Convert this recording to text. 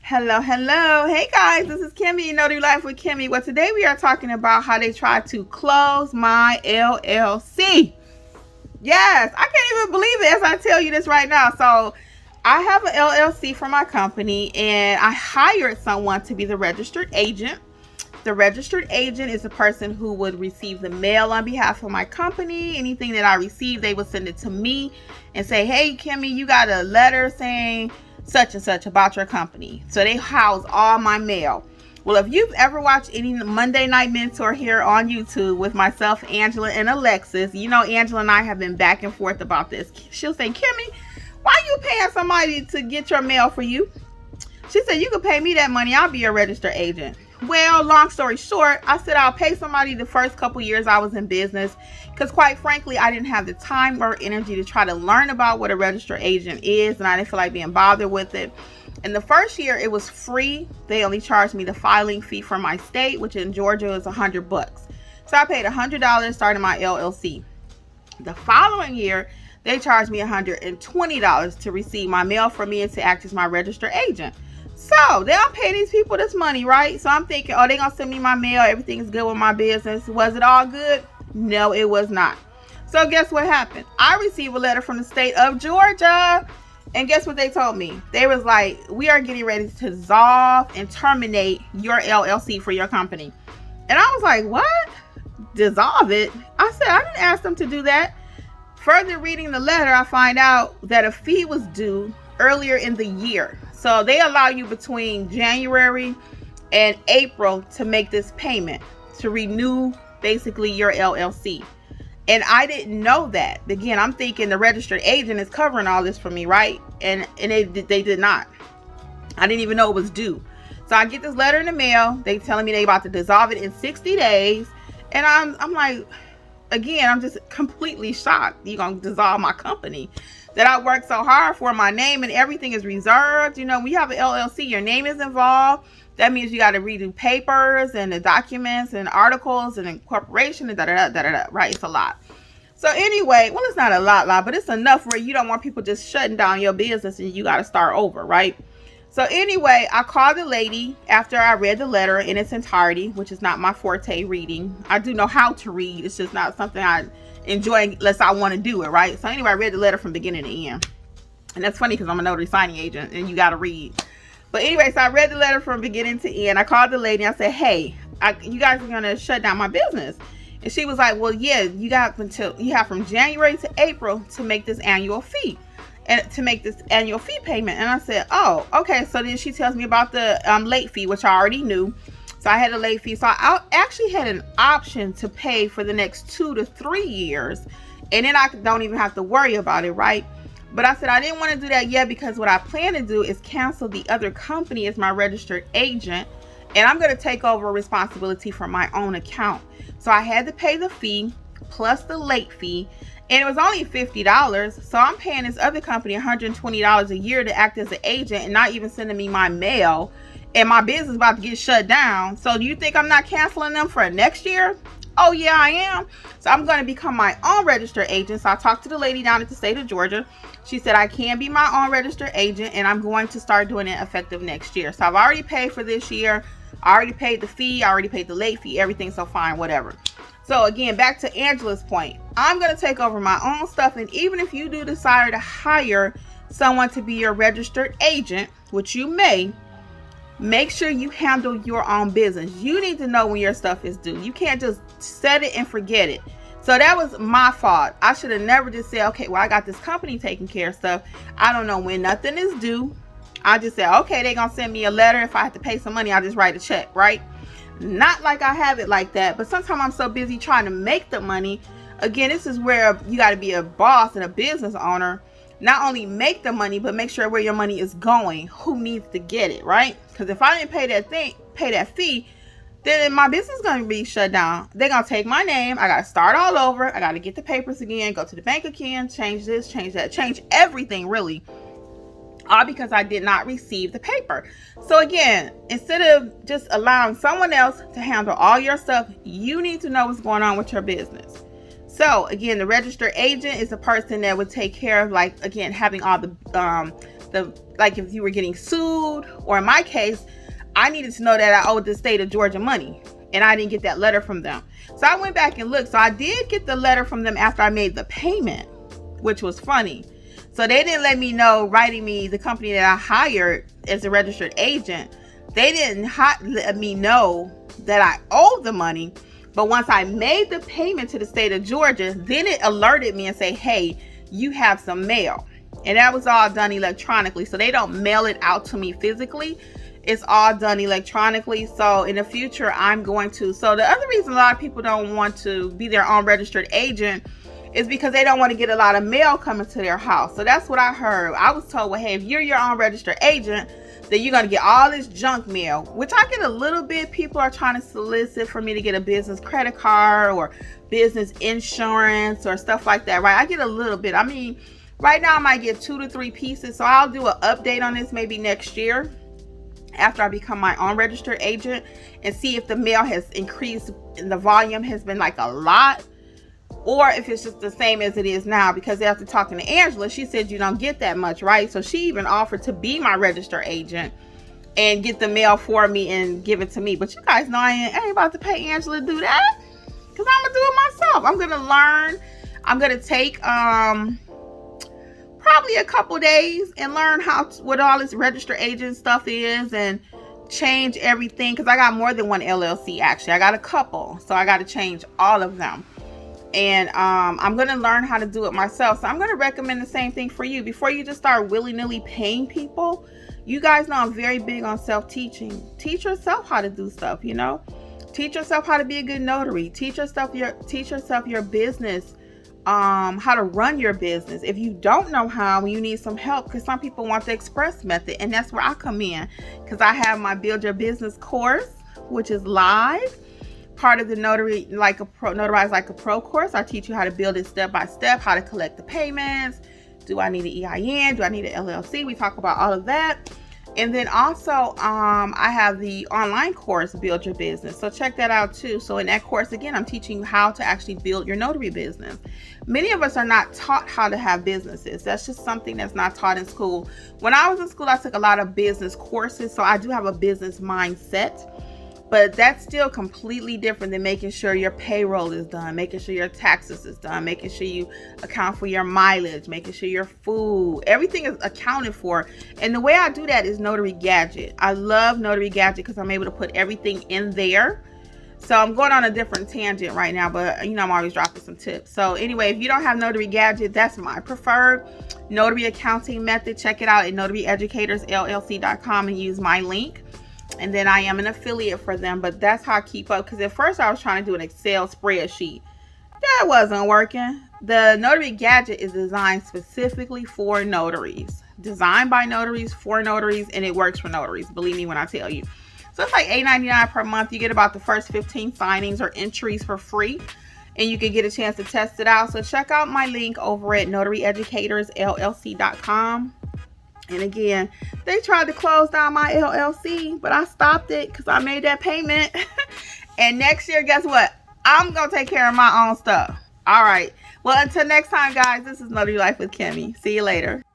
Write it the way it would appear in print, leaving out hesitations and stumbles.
Hello. Hey guys, this is Kimmi, Notary Life with Kimmi. Well, today we are talking about how they tried to close my LLC. Yes, I can't even believe it as I tell you this right now. So I have an LLC for my company, and I hired someone to be the registered agent. The registered agent is the person who would receive the mail on behalf of my company. Anything that I receive, they would send it to me and say, hey, Kimmi, you got a letter saying such and such about your company. So they house all my mail. Well, if you've ever watched any Monday Night Mentor here on YouTube with myself, Angela, and Alexis, you know Angela and I have been back and forth about this. She'll say, Kimmi, why are you paying somebody to get your mail for you? She said, you can pay me that money. I'll be a registered agent. Well, long story short, I said I'll pay somebody the first couple years I was in business because quite frankly, I didn't have the time or energy to try to learn about what a registered agent is, and I didn't feel like being bothered with it. In the first year, it was free. They only charged me the filing fee for my state, which in Georgia is $100. So I paid $100 starting my LLC. The following year, they charged me $120 to receive my mail from me and to act as my registered agent. So they don't pay these people this money, right? So I'm thinking, oh, they're going to send me my mail. Everything's good with my business. Was it all good? No, it was not. So guess what happened? I received a letter from the state of Georgia. And guess what they told me? They was like, we are getting ready to dissolve and terminate your LLC for your company. And I was like, what? Dissolve it? I said, I didn't ask them to do that. Further reading the letter, I find out that a fee was due earlier in the year. So they allow you between January and April to make this payment to renew basically your LLC. And I didn't know that. Again, I'm thinking the registered agent is covering all this for me, right? And they did not. I didn't even know it was due. So I get this letter in the mail. They telling me they about to dissolve it in 60 days. And I'm like, again, I'm just completely shocked. You're going to dissolve my company that I worked so hard for. My name and everything is reserved. You know, when you have an LLC, your name is involved. That means you got to redo papers and the documents and articles and incorporation and da-da-da-da-da-da, right? It's a lot. So anyway, well, it's not a lot, but it's enough where you don't want people just shutting down your business and you got to start over, right? So anyway, I called the lady after I read the letter in its entirety, which is not my forte, reading. I do know how to read. It's just not something I enjoy unless I want to do it, right? So anyway, I read the letter from beginning to end. And that's funny because I'm a notary signing agent and you got to read. But anyway, so I read the letter from beginning to end. I called the lady and I said, hey, you guys are going to shut down my business. And she was like, well, yeah, you have from January to April to make this annual fee. And to make this annual fee payment. And I said, oh, okay. So then she tells me about the late fee, which I already knew. So I had a late fee. So I actually had an option to pay for the next 2 to 3 years. And then I don't even have to worry about it, right? But I said I didn't want to do that yet because what I plan to do is cancel the other company as my registered agent. And I'm going to take over responsibility for my own account. So I had to pay the fee plus the late fee. And it was only $50. So I'm paying this other company $120 a year to act as an agent and not even sending me my mail. And my business is about to get shut down. So do you think I'm not canceling them for next year? Oh yeah, I am. So I'm going to become my own registered agent. So I talked to the lady down at the state of Georgia. She said I can be my own registered agent and I'm going to start doing it effective next year. So I've already paid for this year. I already paid the fee. I already paid the late fee. Everything's so fine, whatever. So again, back to Angela's point, I'm going to take over my own stuff. And even if you do decide to hire someone to be your registered agent, which you may, make sure you handle your own business. You need to know when your stuff is due. You can't just set it and forget it. So that was my fault. I should have never just said, okay, well, I got this company taking care of stuff. I don't know when nothing is due. I just said, okay, they're going to send me a letter. If I have to pay some money, I'll just write a check, right? Not like I have it like that. But sometimes I'm so busy trying to make the money. Again, this is where you got to be a boss and a business owner. Not only make the money, but make sure where your money is going. Who needs to get it, right? Because if I didn't pay that fee, then my business is going to be shut down. They're going to take my name. I got to start all over. I got to get the papers again, go to the bank again, change this, change that, change everything really. all because I did not receive the paper. So again, instead of just allowing someone else to handle all your stuff, you need to know what's going on with your business. So again, the registered agent is the person that would take care of, like, again, having all the like if you were getting sued, or in my case, I needed to know that I owed the state of Georgia money and I didn't get that letter from them. So I went back and looked. So I did get the letter from them after I made the payment, which was funny. So they didn't let me know, writing me, the company that I hired as a registered agent, they didn't let me know that I owed the money. But once I made the payment to the state of Georgia, then it alerted me and say, hey, you have some mail. And that was all done electronically. So they don't mail it out to me physically. It's all done electronically. So in the future, I'm going to. So the other reason a lot of people don't want to be their own registered agent is because they don't want to get a lot of mail coming to their house. So that's what I heard. I was told, well, hey, if you're your own registered agent, then you're going to get all this junk mail, which I get a little bit. People are trying to solicit for me to get a business credit card or business insurance or stuff like that, right? I get a little bit. I mean, right now I might get 2 to 3 pieces. So I'll do an update on this maybe next year after I become my own registered agent and see if the mail has increased and the volume has been like a lot, or if it's just the same as it is now. Because after talking to Angela, she said you don't get that much, right? So she even offered to be my registered agent and get the mail for me and give it to me. But you guys know I ain't about to pay Angela to do that, because I'm gonna do it myself. I'm gonna learn. I'm gonna take probably a couple days and learn what all this registered agent stuff is and change everything, because I got more than one LLC. Actually, I got a couple, so I got to change all of them. And I'm going to learn how to do it myself. So I'm going to recommend the same thing for you. Before you just start willy-nilly paying people, you guys know I'm very big on self-teaching. Teach yourself how to do stuff, you know. Teach yourself how to be a good notary. Teach yourself your business, how to run your business. If you don't know how, you need some help, because some people want the express method, and that's where I come in, because I have my Build Your Business course, which is live. Part of the Notarize Like a Pro course, I teach you how to build it step by step, how to collect the payments. Do I need an EIN? Do I need an LLC? We talk about all of that. And then also, I have the online course, Build Your Business. So check that out too. So in that course, again, I'm teaching you how to actually build your notary business. Many of us are not taught how to have businesses. That's just something that's not taught in school. When I was in school, I took a lot of business courses. So I do have a business mindset. But that's still completely different than making sure your payroll is done, making sure your taxes is done, making sure you account for your mileage, making sure your food, everything is accounted for. And the way I do that is Notary Gadget. I love Notary Gadget because I'm able to put everything in there. So I'm going on a different tangent right now, but you know, I'm always dropping some tips. So anyway, if you don't have Notary Gadget, that's my preferred notary accounting method. Check it out at notaryeducatorsllc.com and use my link. And then I am an affiliate for them, but that's how I keep up. Because at first I was trying to do an Excel spreadsheet. That wasn't working. The Notary Gadget is designed specifically for notaries. Designed by notaries, for notaries, and it works for notaries. Believe me when I tell you. So it's like $8.99 per month. You get about the first 15 signings or entries for free. And you can get a chance to test it out. So check out my link over at notaryeducatorsllc.com. And again, they tried to close down my LLC, but I stopped it because I made that payment. And next year, guess what? I'm going to take care of my own stuff. All right. Well, until next time, guys, this is Notary Life with Kimmi. See you later.